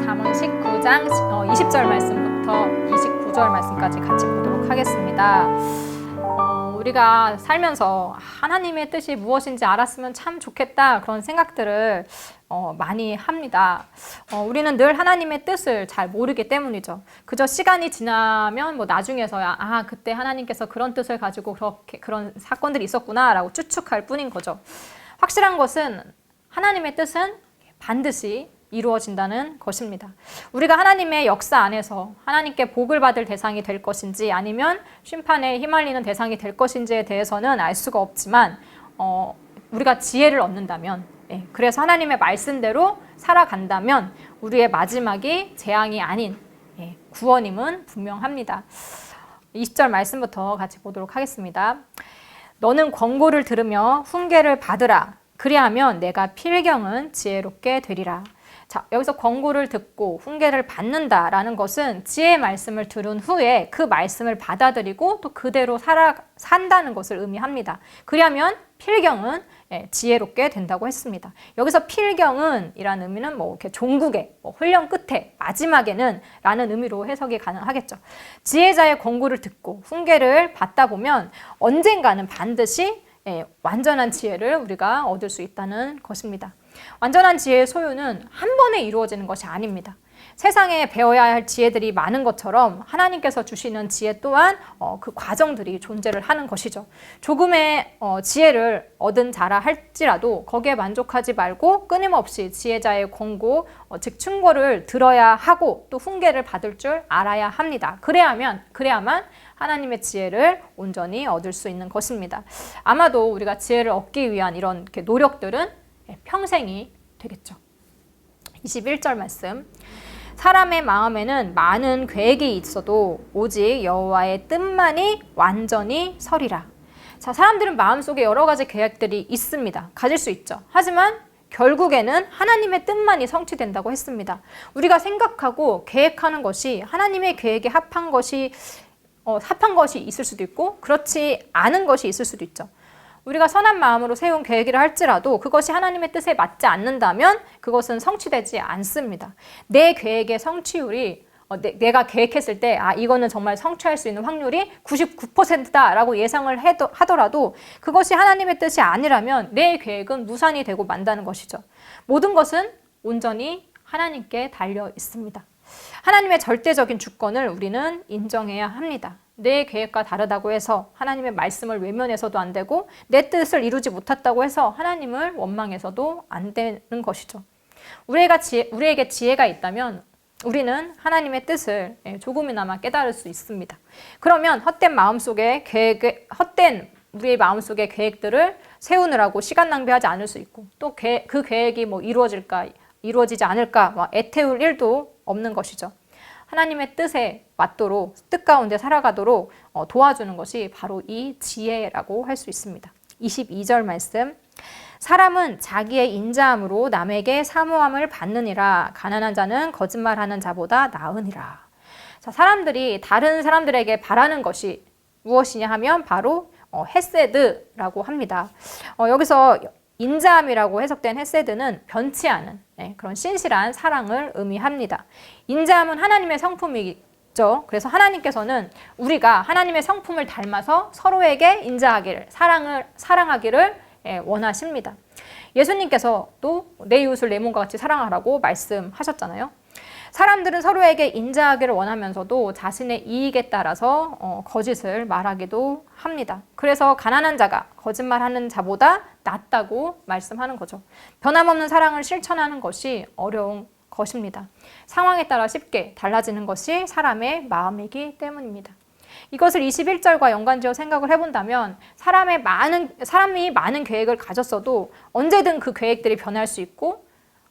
잠언 19장 20절 말씀부터 29절 말씀까지 같이 보도록 하겠습니다. 우리가 살면서 하나님의 뜻이 무엇인지 알았으면 참 좋겠다 그런 생각들을 많이 합니다. 우리는 늘 하나님의 뜻을 잘 모르기 때문이죠. 그저 시간이 지나면 뭐 나중에서야 그때 하나님께서 그런 뜻을 가지고 그런 사건들이 있었구나 라고 추측할 뿐인 거죠. 확실한 것은 하나님의 뜻은 반드시 이루어진다는 것입니다. 우리가 하나님의 역사 안에서 하나님께 복을 받을 대상이 될 것인지 아니면 심판에 휘말리는 대상이 될 것인지에 대해서는 알 수가 없지만 우리가 지혜를 얻는다면 그래서 하나님의 말씀대로 살아간다면 우리의 마지막이 재앙이 아닌 구원임은 분명합니다. 20절 말씀부터 같이 보도록 하겠습니다. 너는 권고를 들으며 훈계를 받으라. 그리하면 내가 필경은 지혜롭게 되리라. 자, 여기서 권고를 듣고 훈계를 받는다라는 것은 지혜의 말씀을 들은 후에 그 말씀을 받아들이고 또 그대로 산다는 것을 의미합니다. 그러면 필경은 지혜롭게 된다고 했습니다. 여기서 필경은 이라는 의미는 뭐 이렇게 종국에 훈련 끝에 마지막에는 라는 의미로 해석이 가능하겠죠. 지혜자의 권고를 듣고 훈계를 받다 보면 언젠가는 반드시 완전한 지혜를 우리가 얻을 수 있다는 것입니다. 완전한 지혜의 소유는 한 번에 이루어지는 것이 아닙니다. 세상에 배워야 할 지혜들이 많은 것처럼 하나님께서 주시는 지혜 또한 그 과정들이 존재를 하는 것이죠. 조금의 지혜를 얻은 자라 할지라도 거기에 만족하지 말고 끊임없이 지혜자의 권고, 즉 충고를 들어야 하고 또 훈계를 받을 줄 알아야 합니다. 그래야만 하나님의 지혜를 온전히 얻을 수 있는 것입니다. 아마도 우리가 지혜를 얻기 위한 이런 노력들은 평생이 되겠죠. 21절 말씀. 사람의 마음에는 많은 계획이 있어도 오직 여호와의 뜻만이 완전히 서리라. 자, 사람들은 마음속에 여러 가지 계획들이 있습니다. 가질 수 있죠. 하지만 결국에는 하나님의 뜻만이 성취된다고 했습니다. 우리가 생각하고 계획하는 것이 하나님의 계획에 합한 것이 있을 수도 있고 그렇지 않은 것이 있을 수도 있죠. 우리가 선한 마음으로 세운 계획이라 할지라도 그것이 하나님의 뜻에 맞지 않는다면 그것은 성취되지 않습니다. 내 계획의 성취율이 내가 계획했을 때 이거는 정말 성취할 수 있는 확률이 99%다라고 예상을 하더라도 그것이 하나님의 뜻이 아니라면 내 계획은 무산이 되고 만다는 것이죠. 모든 것은 온전히 하나님께 달려 있습니다. 하나님의 절대적인 주권을 우리는 인정해야 합니다. 내 계획과 다르다고 해서 하나님의 말씀을 외면해서도 안 되고 내 뜻을 이루지 못했다고 해서 하나님을 원망해서도 안 되는 것이죠. 우리에게 지혜가 있다면 우리는 하나님의 뜻을 조금이나마 깨달을 수 있습니다. 그러면 헛된 우리의 마음속의 계획들을 세우느라고 시간 낭비하지 않을 수 있고 또 그 계획이 이루어지지 않을까 애태울 일도 없는 것이죠. 하나님의 뜻에 맞도록 뜻 가운데 살아가도록 도와주는 것이 바로 이 지혜라고 할 수 있습니다. 22절 말씀. 사람은 자기의 인자함으로 남에게 사모함을 받느니라. 가난한 자는 거짓말하는 자보다 나으니라. 자, 사람들이 다른 사람들에게 바라는 것이 무엇이냐 하면 바로 헤세드라고 합니다. 여기서 인자함이라고 해석된 헤세드는 변치 않은 그런 신실한 사랑을 의미합니다. 인자함은 하나님의 성품이죠. 그래서 하나님께서는 우리가 하나님의 성품을 닮아서 서로에게 인자하기를, 사랑하기를 원하십니다. 예수님께서도 내 이웃을 내 몸과 같이 사랑하라고 말씀하셨잖아요. 사람들은 서로에게 인자하기를 원하면서도 자신의 이익에 따라서 거짓을 말하기도 합니다. 그래서 가난한 자가 거짓말하는 자보다 낫다고 말씀하는 거죠. 변함없는 사랑을 실천하는 것이 어려운 것입니다. 상황에 따라 쉽게 달라지는 것이 사람의 마음이기 때문입니다. 이것을 21절과 연관지어 생각을 해본다면 사람이 많은 계획을 가졌어도 언제든 그 계획들이 변할 수 있고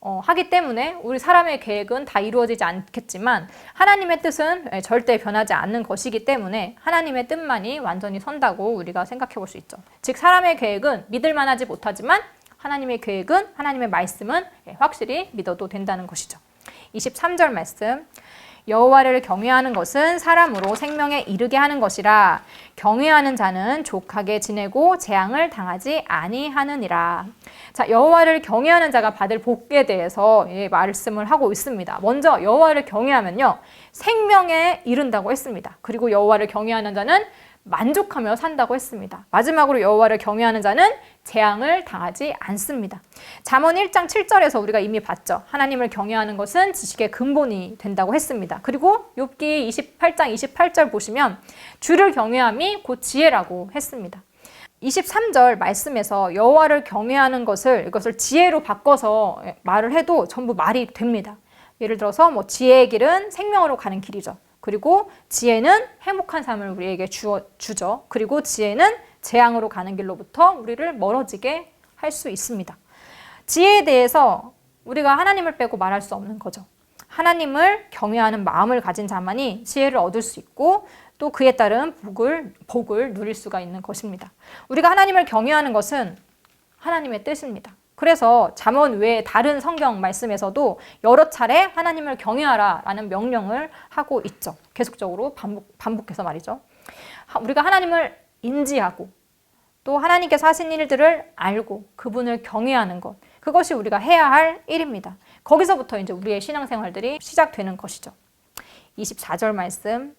하기 때문에 우리 사람의 계획은 다 이루어지지 않겠지만 하나님의 뜻은 절대 변하지 않는 것이기 때문에 하나님의 뜻만이 완전히 선다고 우리가 생각해 볼 수 있죠. 즉 사람의 계획은 믿을 만하지 못하지만 하나님의 계획은 하나님의 말씀은 확실히 믿어도 된다는 것이죠. 23절 말씀. 여호와를 경외하는 것은 사람으로 생명에 이르게 하는 것이라. 경외하는 자는 족하게 지내고 재앙을 당하지 아니하느니라. 자, 여호와를 경외하는 자가 받을 복에 대해서 말씀을 하고 있습니다. 먼저 여호와를 경외하면요, 생명에 이른다고 했습니다. 그리고 여호와를 경외하는 자는 만족하며 산다고 했습니다. 마지막으로 여호와를 경외하는 자는 재앙을 당하지 않습니다. 잠언 1장 7절에서 우리가 이미 봤죠. 하나님을 경외하는 것은 지식의 근본이 된다고 했습니다. 그리고 욥기 28장 28절 보시면 주를 경외함이 곧 지혜라고 했습니다. 23절 말씀에서 여호와를 경외하는 이것을 지혜로 바꿔서 말을 해도 전부 말이 됩니다. 예를 들어서 지혜의 길은 생명으로 가는 길이죠. 그리고 지혜는 행복한 삶을 우리에게 주죠. 그리고 지혜는 재앙으로 가는 길로부터 우리를 멀어지게 할 수 있습니다. 지혜에 대해서 우리가 하나님을 빼고 말할 수 없는 거죠. 하나님을 경외하는 마음을 가진 자만이 지혜를 얻을 수 있고 또 그에 따른 복을 누릴 수가 있는 것입니다. 우리가 하나님을 경외하는 것은 하나님의 뜻입니다. 그래서 잠언 외에 다른 성경 말씀에서도 여러 차례 하나님을 경외하라 라는 명령을 하고 있죠. 계속적으로 반복해서 말이죠. 우리가 하나님을 인지하고 또 하나님께서 하신 일들을 알고 그분을 경외하는 것, 그것이 우리가 해야 할 일입니다. 거기서부터 이제 우리의 신앙생활들이 시작되는 것이죠. 24절 말씀.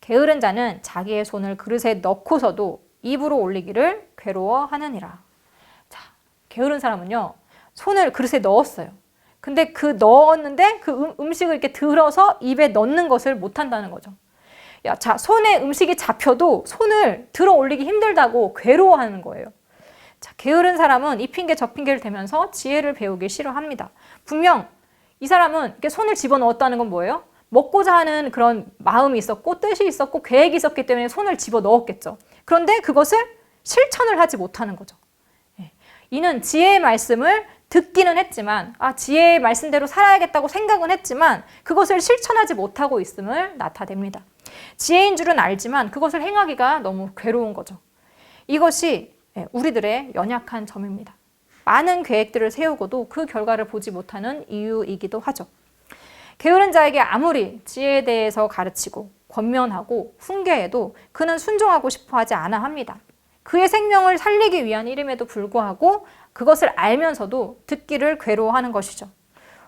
게으른 자는 자기의 손을 그릇에 넣고서도 입으로 올리기를 괴로워하느니라. 게으른 사람은요, 손을 그릇에 넣었어요. 근데 넣었는데 그 음식을 이렇게 들어서 입에 넣는 것을 못한다는 거죠. 자, 손에 음식이 잡혀도 손을 들어 올리기 힘들다고 괴로워하는 거예요. 자, 게으른 사람은 이 핑계 저 핑계를 대면서 지혜를 배우기 싫어합니다. 분명 이 사람은 이렇게 손을 집어넣었다는 건 뭐예요? 먹고자 하는 그런 마음이 있었고 뜻이 있었고 계획이 있었기 때문에 손을 집어넣었겠죠. 그런데 그것을 실천을 하지 못하는 거죠. 이는 지혜의 말씀을 듣기는 했지만 지혜의 말씀대로 살아야겠다고 생각은 했지만 그것을 실천하지 못하고 있음을 나타냅니다. 지혜인 줄은 알지만 그것을 행하기가 너무 괴로운 거죠. 이것이 우리들의 연약한 점입니다. 많은 계획들을 세우고도 그 결과를 보지 못하는 이유이기도 하죠. 게으른 자에게 아무리 지혜에 대해서 가르치고 권면하고 훈계해도 그는 순종하고 싶어 하지 않아 합니다. 그의 생명을 살리기 위한 일임에도 불구하고 그것을 알면서도 듣기를 괴로워하는 것이죠.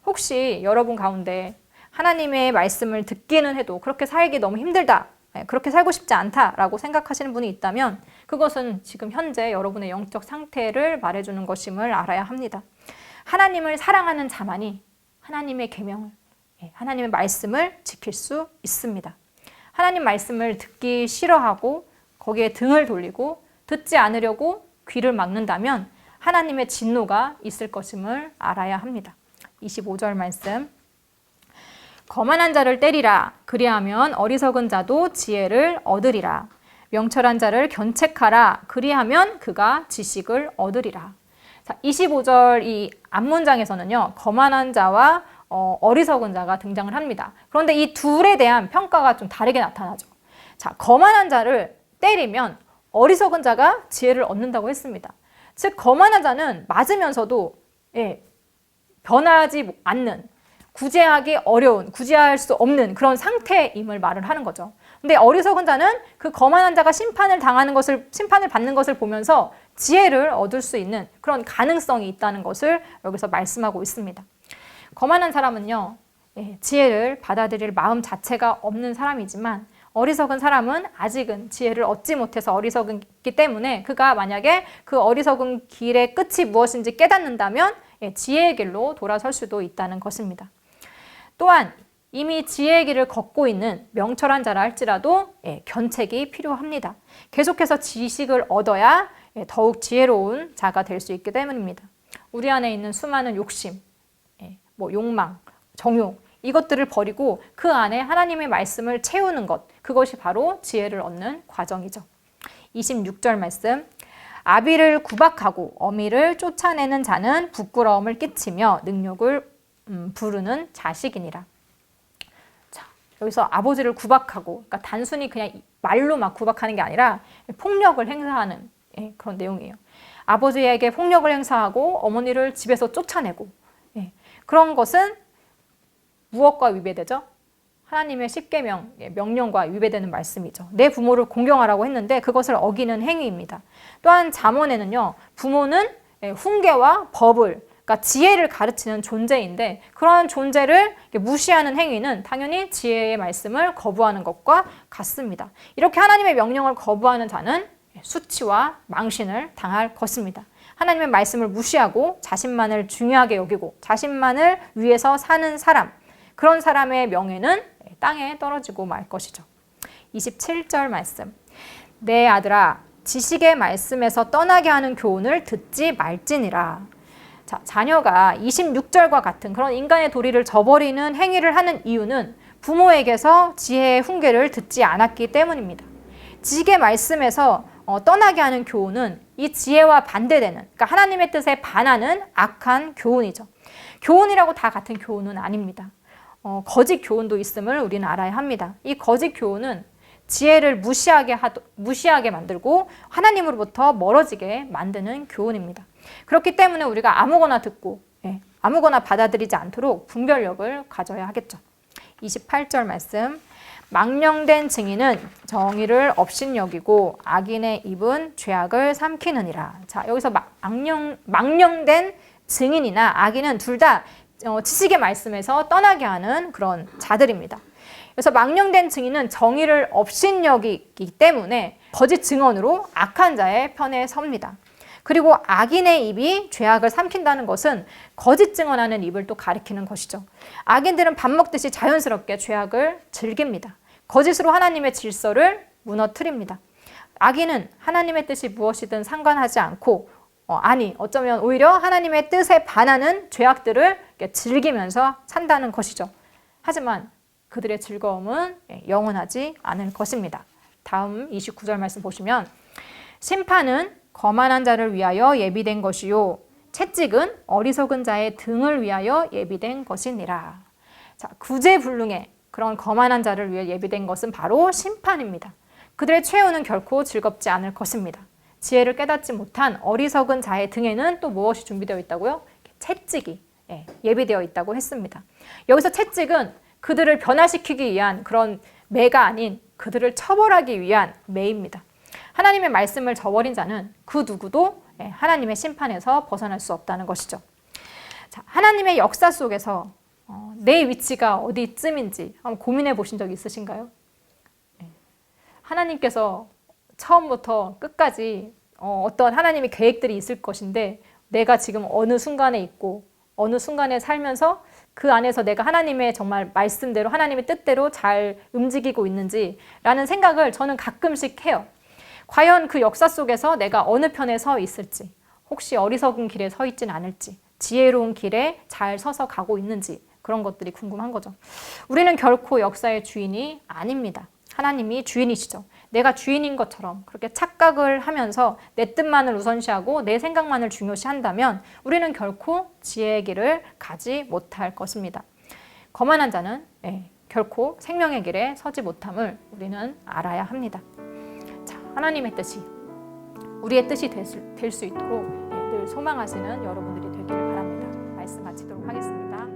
혹시 여러분 가운데 하나님의 말씀을 듣기는 해도 그렇게 살기 너무 힘들다, 그렇게 살고 싶지 않다라고 생각하시는 분이 있다면 그것은 지금 현재 여러분의 영적 상태를 말해주는 것임을 알아야 합니다. 하나님을 사랑하는 자만이 하나님의 계명을, 하나님의 말씀을 지킬 수 있습니다. 하나님 말씀을 듣기 싫어하고 거기에 등을 돌리고 듣지 않으려고 귀를 막는다면 하나님의 진노가 있을 것임을 알아야 합니다. 25절 말씀. 거만한 자를 때리라. 그리하면 어리석은 자도 지혜를 얻으리라. 명철한 자를 견책하라. 그리하면 그가 지식을 얻으리라. 자, 25절 이 앞문장에서는요, 거만한 자와 어리석은 자가 등장을 합니다. 그런데 이 둘에 대한 평가가 좀 다르게 나타나죠. 자, 거만한 자를 때리면 어리석은 자가 지혜를 얻는다고 했습니다. 즉 거만한 자는 맞으면서도 변하지 않는, 구제하기 어려운, 구제할 수 없는 그런 상태임을 말을 하는 거죠. 근데 어리석은 자는 그 거만한 자가 심판을 받는 것을 보면서 지혜를 얻을 수 있는 그런 가능성이 있다는 것을 여기서 말씀하고 있습니다. 거만한 사람은요, 지혜를 받아들일 마음 자체가 없는 사람이지만 어리석은 사람은 아직은 지혜를 얻지 못해서 어리석기 때문에 그가 만약에 그 어리석은 길의 끝이 무엇인지 깨닫는다면 지혜의 길로 돌아설 수도 있다는 것입니다. 또한 이미 지혜의 길을 걷고 있는 명철한 자라 할지라도 견책이 필요합니다. 계속해서 지식을 얻어야 더욱 지혜로운 자가 될 수 있기 때문입니다. 우리 안에 있는 수많은 욕심, 욕망, 정욕, 이것들을 버리고 그 안에 하나님의 말씀을 채우는 것, 그것이 바로 지혜를 얻는 과정이죠. 26절 말씀. 아비를 구박하고 어미를 쫓아내는 자는 부끄러움을 끼치며 능욕을 부르는 자식이니라. 자, 여기서 아버지를 구박하고, 그러니까 단순히 그냥 말로 막 구박하는 게 아니라 폭력을 행사하는 그런 내용이에요. 아버지에게 폭력을 행사하고 어머니를 집에서 쫓아내고, 그런 것은 무엇과 위배되죠? 하나님의 십계명, 명령과 위배되는 말씀이죠. 내 부모를 공경하라고 했는데 그것을 어기는 행위입니다. 또한 잠언에는요, 부모는 훈계와 법을, 그러니까 지혜를 가르치는 존재인데 그러한 존재를 무시하는 행위는 당연히 지혜의 말씀을 거부하는 것과 같습니다. 이렇게 하나님의 명령을 거부하는 자는 수치와 망신을 당할 것입니다. 하나님의 말씀을 무시하고 자신만을 중요하게 여기고 자신만을 위해서 사는 사람, 그런 사람의 명예는 땅에 떨어지고 말 것이죠. 27절 말씀. 내 아들아, 지식의 말씀에서 떠나게 하는 교훈을 듣지 말지니라. 자, 자녀가 26절과 같은 그런 인간의 도리를 저버리는 행위를 하는 이유는 부모에게서 지혜의 훈계를 듣지 않았기 때문입니다. 지식의 말씀에서 떠나게 하는 교훈은 이 지혜와 반대되는, 그러니까 하나님의 뜻에 반하는 악한 교훈이죠. 교훈이라고 다 같은 교훈은 아닙니다. 거짓 교훈도 있음을 우리는 알아야 합니다. 이 거짓 교훈은 지혜를 무시하게 만들고 하나님으로부터 멀어지게 만드는 교훈입니다. 그렇기 때문에 우리가 아무거나 듣고 아무거나 받아들이지 않도록 분별력을 가져야 하겠죠. 28절 말씀. 망령된 증인은 정의를 업신여기고 악인의 입은 죄악을 삼키느니라. 자, 여기서 망령된 증인이나 악인은 둘 다 지식의 말씀에서 떠나게 하는 그런 자들입니다. 그래서 망령된 증인은 정의를 업신여기기 때문에 거짓 증언으로 악한 자의 편에 섭니다. 그리고 악인의 입이 죄악을 삼킨다는 것은 거짓 증언하는 입을 또 가리키는 것이죠. 악인들은 밥 먹듯이 자연스럽게 죄악을 즐깁니다. 거짓으로 하나님의 질서를 무너뜨립니다. 악인은 하나님의 뜻이 무엇이든 상관하지 않고 어쩌면 오히려 하나님의 뜻에 반하는 죄악들을 즐기면서 산다는 것이죠. 하지만 그들의 즐거움은 영원하지 않을 것입니다. 다음 29절 말씀 보시면 심판은 거만한 자를 위하여 예비된 것이요 채찍은 어리석은 자의 등을 위하여 예비된 것이니라. 자, 구제불능의 그런 거만한 자를 위해 예비된 것은 바로 심판입니다. 그들의 최후는 결코 즐겁지 않을 것입니다. 지혜를 깨닫지 못한 어리석은 자의 등에는 또 무엇이 준비되어 있다고요? 채찍이 예비되어 있다고 했습니다. 여기서 채찍은 그들을 변화시키기 위한 그런 매가 아닌 그들을 처벌하기 위한 매입니다. 하나님의 말씀을 저버린 자는 그 누구도 하나님의 심판에서 벗어날 수 없다는 것이죠. 자, 하나님의 역사 속에서 내 위치가 어디쯤인지 한번 고민해 보신 적 있으신가요? 하나님께서 처음부터 끝까지 어떤 하나님의 계획들이 있을 것인데 내가 지금 어느 순간에 있고 어느 순간에 살면서 그 안에서 내가 하나님의 정말 말씀대로 하나님의 뜻대로 잘 움직이고 있는지라는 생각을 저는 가끔씩 해요. 과연 그 역사 속에서 내가 어느 편에 서 있을지, 혹시 어리석은 길에 서 있진 않을지, 지혜로운 길에 잘 서서 가고 있는지 그런 것들이 궁금한 거죠. 우리는 결코 역사의 주인이 아닙니다. 하나님이 주인이시죠. 내가 주인인 것처럼 그렇게 착각을 하면서 내 뜻만을 우선시하고 내 생각만을 중요시한다면 우리는 결코 지혜의 길을 가지 못할 것입니다. 거만한 자는 결코 생명의 길에 서지 못함을 우리는 알아야 합니다. 자, 하나님의 뜻이 우리의 뜻이 될 수 있도록 늘 소망하시는 여러분들이 되기를 바랍니다. 말씀 마치도록 하겠습니다.